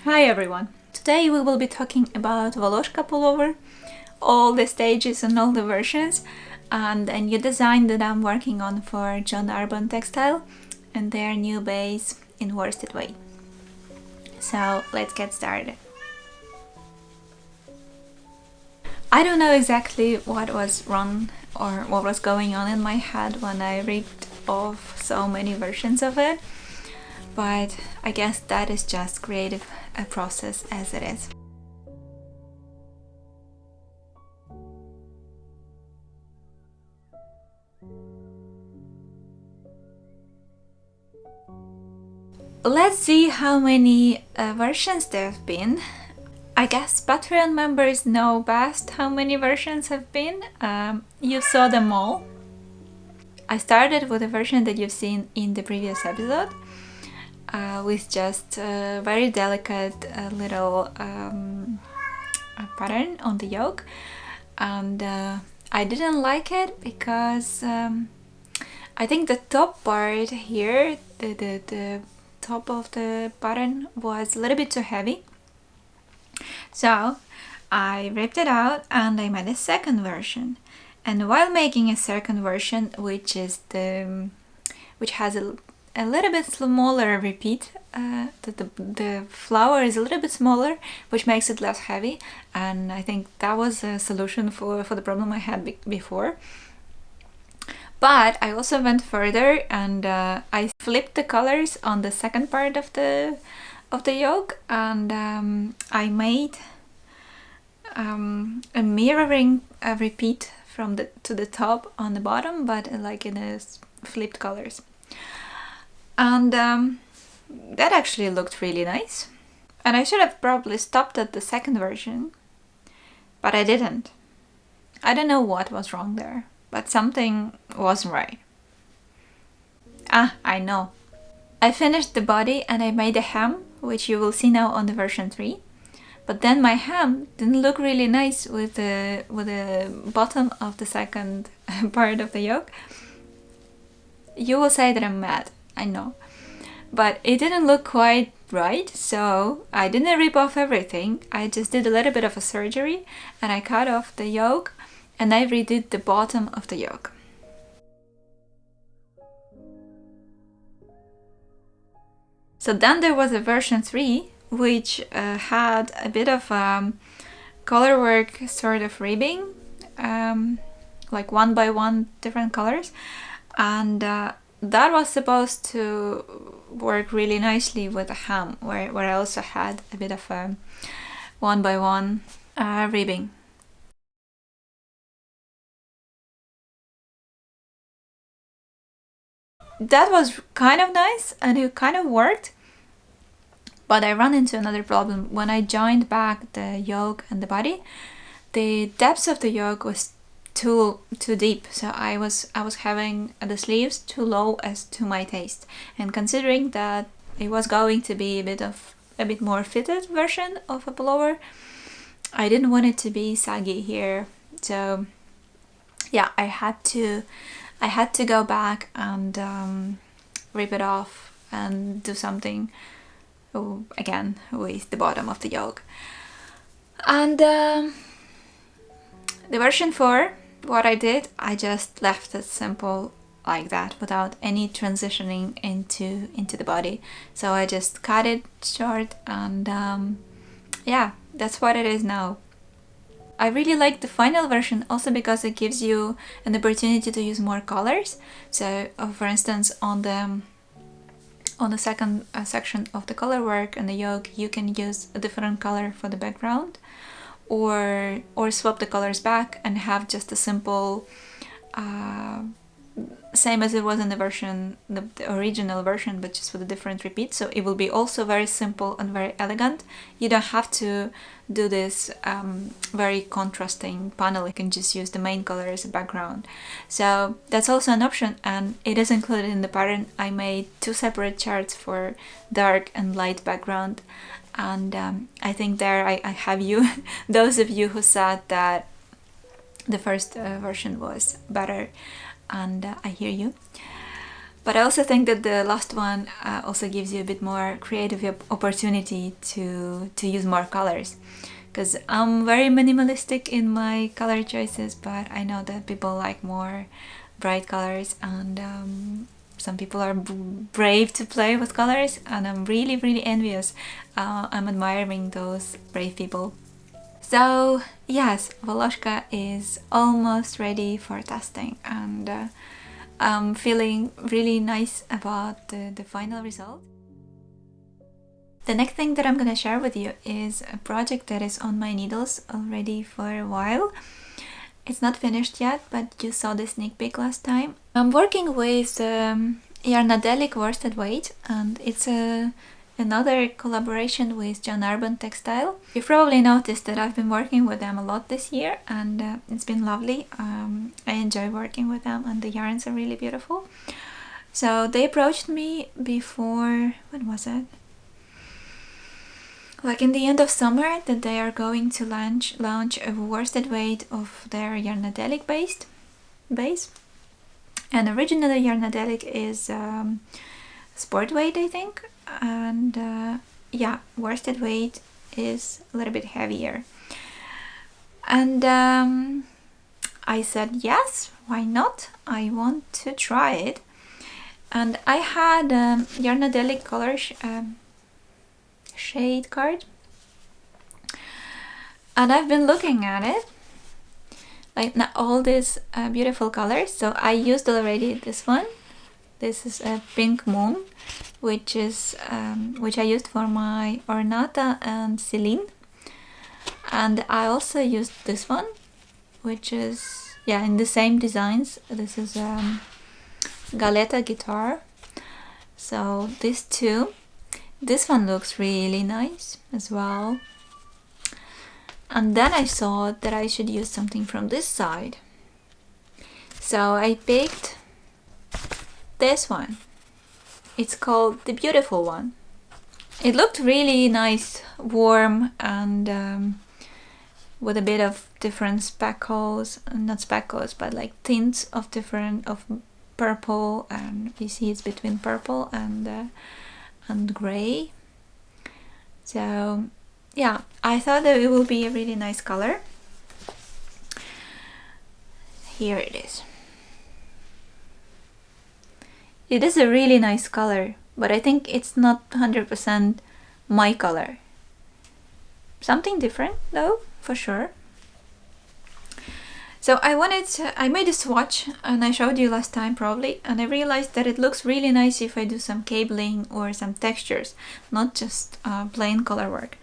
Hi everyone! Today we will be talking about Voloshka pullover, all the stages and all the versions, and a new design that I'm working on for John Arbon Textile and their new base in worsted weight. So let's get started. I don't know exactly what was wrong or what was going on in my head when I ripped off so many versions of it, but I guess that is just creative a process as it is. Let's see how many versions there have been. I guess Patreon members know best how many versions have been. You saw them all. I started with the version that you've seen in the previous episode, with just a very delicate little pattern on the yoke, and I didn't like it because I think the top part here, the top of the pattern was a little bit too heavy, so I ripped it out and I made a second version. And while making a second version, which has a little bit smaller repeat, the flower is a little bit smaller, which makes it less heavy, and I think that was a solution for the problem I had before. But I also went further and I flipped the colors on the second part of the yoke, and I made a mirroring repeat from to the top on the bottom, but like in a flipped colors. And that actually looked really nice. And I should have probably stopped at the second version, but I didn't. I don't know what was wrong there, but something wasn't right. I know. I finished the body and I made a hem, which you will see now on the version 3. But then my hem didn't look really nice with the bottom of the second part of the yoke. You will say that I'm mad, I know. But it didn't look quite right, so I didn't rip off everything. I just did a little bit of a surgery and I cut off the yoke and I redid the bottom of the yoke. So then there was a version 3, which had a bit of color work sort of ribbing, like 1 by 1 different colors, and that was supposed to work really nicely with a hem, where I also had a bit of a 1 by 1 ribbing. That was kind of nice and it kind of worked, but I ran into another problem. When I joined back the yoke and the body, the depth of the yoke was too deep, so I was having the sleeves too low as to my taste, and considering that it was going to be a bit more fitted version of a pullover, I didn't want it to be saggy here. So yeah, I had to go back and rip it off and do something again with the bottom of the yoke. And the version 4, what I did, I just left it simple like that without any transitioning into the body. So I just cut it short and yeah, that's what it is now. I really like the final version also because it gives you an opportunity to use more colors. So for instance, on the second section of the color work and the yoke, you can use a different color for the background, or swap the colors back and have just a simple same as it was in the version, the original version, but just with a different repeat. So it will be also very simple and very elegant. You don't have to do this very contrasting panel. You can just use the main color as a background. So that's also an option, and it is included in the pattern. I made 2 separate charts for dark and light background, and I think there I have you, those of you who said that the first version was better, and I hear you. But I also think that the last one also gives you a bit more creative opportunity to use more colors, because I'm very minimalistic in my color choices, but I know that people like more bright colors, and some people are brave to play with colors, and I'm really, really envious. I'm admiring those brave people. So yes, Voloshka is almost ready for testing, and I'm feeling really nice about the final result. The next thing that I'm gonna share with you is a project that is on my needles already for a while. It's not finished yet, but you saw the sneak peek last time. I'm working with Yarnadelic worsted weight, and it's another collaboration with John Urban Textile. You've probably noticed that I've been working with them a lot this year, and it's been lovely. I enjoy working with them, and the yarns are really beautiful. So they approached me before, when was it? Like in the end of summer, that they are going to launch a worsted weight of their Yarnadelic base. And originally Yarnadelic is sport weight, I think, and yeah, worsted weight is a little bit heavier. And I said yes, why not? I want to try it. And I had Yarnadelic color shade card, and I've been looking at it, like all these beautiful colors. So I used already this one. This is a Pink Moon, which I used for my Ornata and Celine. And I also used this one, which is, yeah, in the same designs. This is Galeta guitar. So these two. This one looks really nice as well. And then I thought that I should use something from this side. So I picked this one. It's called the Beautiful One. It looked really nice, warm, and with a bit of different speckles, not speckles, but like tints of purple, and you see it's between purple and gray. So yeah, I thought that it will be a really nice color. Here it is. It is a really nice color, but I think it's not 100% my color. Something different though, for sure. So I made a swatch, and I showed you last time probably, and I realized that it looks really nice if I do some cabling or some textures, not just plain color work.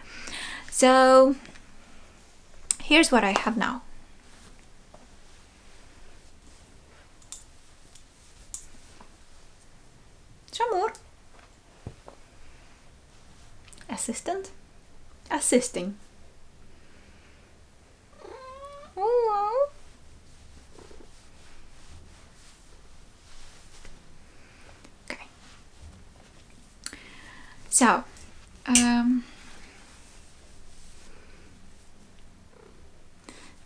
So here's what I have now. Chamor. Assisting. Ooh. Okay. So,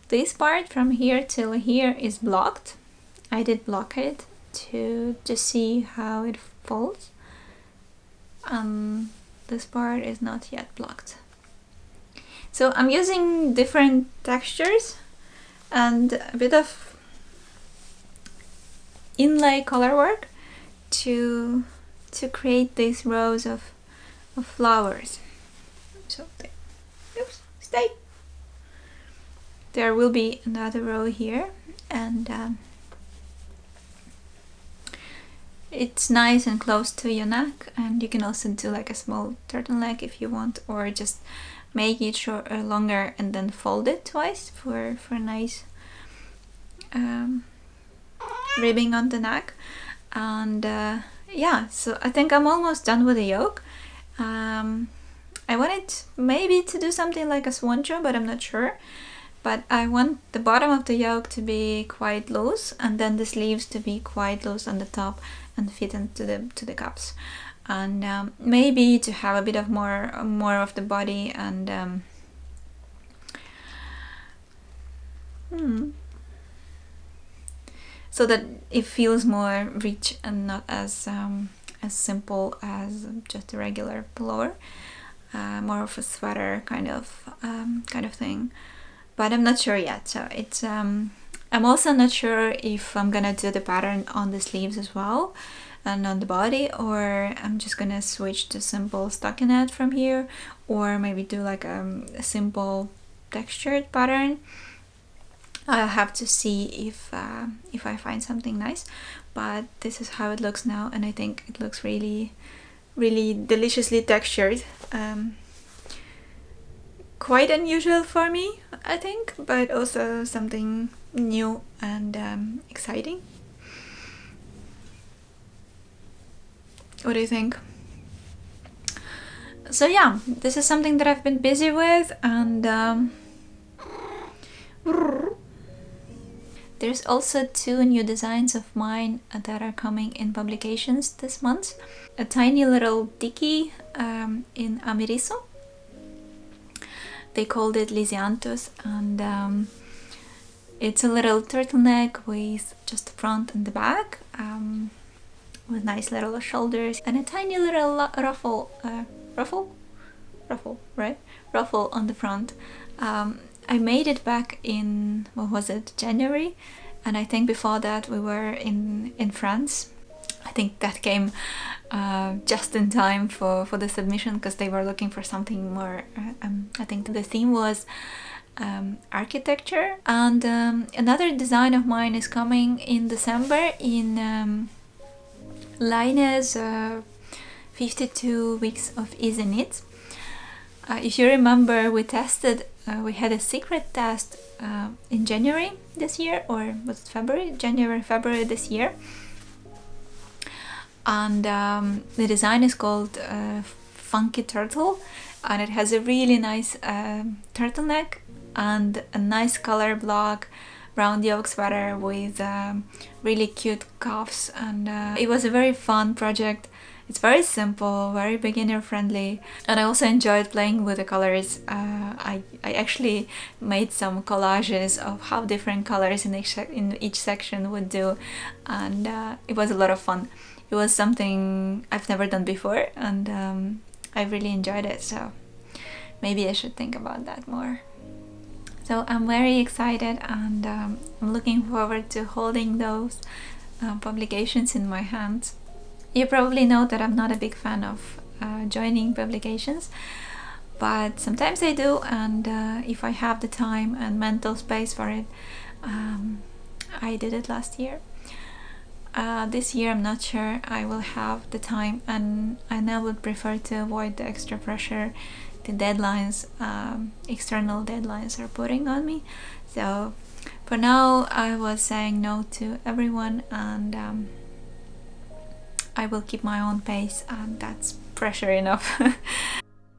this part from here till here is blocked. I did block it to see how it folds. This part is not yet blocked. So I'm using different textures and a bit of inlay color work to create these rows of flowers. So stay. There will be another row here, and it's nice and close to your neck, and you can also do like a small turtleneck if you want, or just make it short or longer and then fold it twice for nice ribbing on the neck. And yeah, so I think I'm almost done with the yoke. I wanted maybe to do something like a swancho, but I'm not sure. But I want the bottom of the yoke to be quite loose, and then the sleeves to be quite loose on the top and fit into the cups, and maybe to have a bit of more of the body, and so that it feels more rich and not as simple as just a regular pullover, more of a sweater kind of thing. But I'm not sure yet, so it's I'm also not sure if I'm gonna do the pattern on the sleeves as well and on the body, or I'm just gonna switch to simple stockinette from here, or maybe do like a simple textured pattern. I'll have to see if I find something nice, but this is how it looks now, and I think it looks really deliciously textured. Quite unusual for me, I think, but also something new and exciting. What do you think? So yeah, this is something that I've been busy with, and there's also 2 new designs of mine that are coming in publications this month. A tiny little dicky in Ameriso. They called it Lysianthus, and it's a little turtleneck with just the front and the back, with nice little shoulders and a tiny little ruffle on the front. I made it back in, what was it, January, and I think before that we were in France. I think that came just in time for the submission, because they were looking for something more, I think the theme was architecture. And another design of mine is coming in December in Line's 52 weeks of easy knits. If you remember, we had a secret test in January this year, or was it February? February this year. And the design is called Funky Turtle, and it has a really nice turtleneck and a nice color block round yoke sweater with really cute cuffs, and it was a very fun project. It's very simple, very beginner friendly, and I also enjoyed playing with the colors. I actually made some collages of how different colors in each section would do, and it was a lot of fun. It was something I've never done before, and I really enjoyed it, so maybe I should think about that more. So I'm very excited, and I'm looking forward to holding those publications in my hands. You probably know that I'm not a big fan of joining publications, but sometimes I do, and if I have the time and mental space for it, I did it last year. This year I'm not sure I will have the time, and I would prefer to avoid the extra pressure the deadlines, external deadlines are putting on me. So for now I was saying no to everyone, and I will keep my own pace, and that's pressure enough.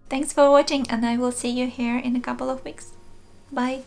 Thanks for watching, and I will see you here in a couple of weeks. Bye!